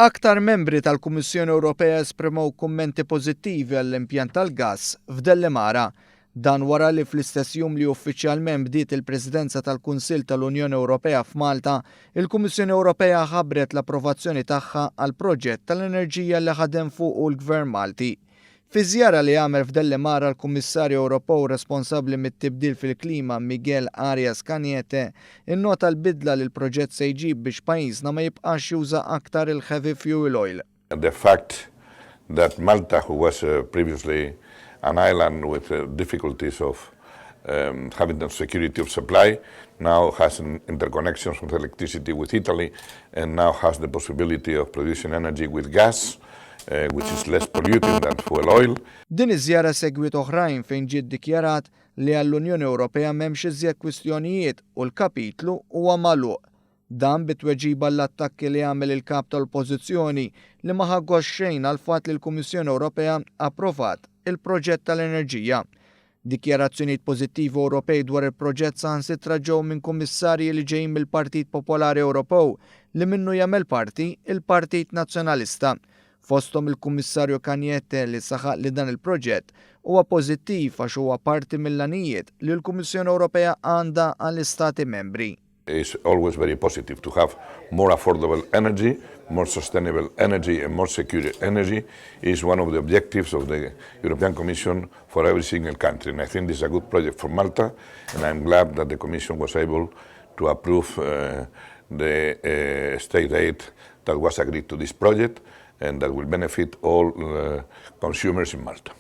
Aktar membri tal-Kummissjoni Ewropea esprimew kummenti pożittivi għall-impjant tal-gass f'Dellemara. Dan wara li fl-istess jum li uffiċjalment bdiet il-Presidenza tal-Kunsill tal-Unjoni Ewropea f'Malta, il-Kummissjoni Ewropea ħabbret l-approvazzjoni tagħha għall-proġett tal-enerġija li ħadem fuq l-Gvern Malti. Fi żjara li għamel f'Dellemara l-Kummissarju Ewropew responsabbli mit-tibdil fil-klima arja innota l-bidla li l-proġett se jġib biex pajjiżna ma jibqax juża aktar il-heavy fuel oil. The fact that Malta, who was previously an island with difficulties of having the security of supply, now has interconnections with electricity with Italy, and now has the possibility of producing energy with gas, which is less polluting than fuel oil. Din iż-żjara segwit oħrajn fejn ġiet dikjarat li għall-Unjoni Ewropea m'hemmx iżjed kwistjonijiet u l-kapitlu huwa magħluq. Dan bit-tweġiba l-attakki li għamel il-kap tal-Oppożizzjoni li ma ħaggox xejn għal fatt li l-Kummissjoni Ewropea approvat il-proġett tal-enerġija. Dikjarazzjonijiet pożittivi Ewropej dwar il-proġett saħansitra ġew minn kummissarji li ġejjin mill-Partit Popolari Ewropew li minnu jagħmel parti il-Partit Nazzjonalista. Fosthom il-Kummissarju li saħaq li dan il-proġett huwa pożittiv għax huwa parti mill-għanijiet li l-Kummissjoni Ewropea għandha għall-Istati membri. It's always very positive to have more affordable energy, more sustainable energy and more secure energy is one of the objectives of the European Commission for every single country. And I think this is a good project for Malta, and I'm glad that the Commission was able to approve the state aid that was agreed to this project and that will benefit all consumers in Malta.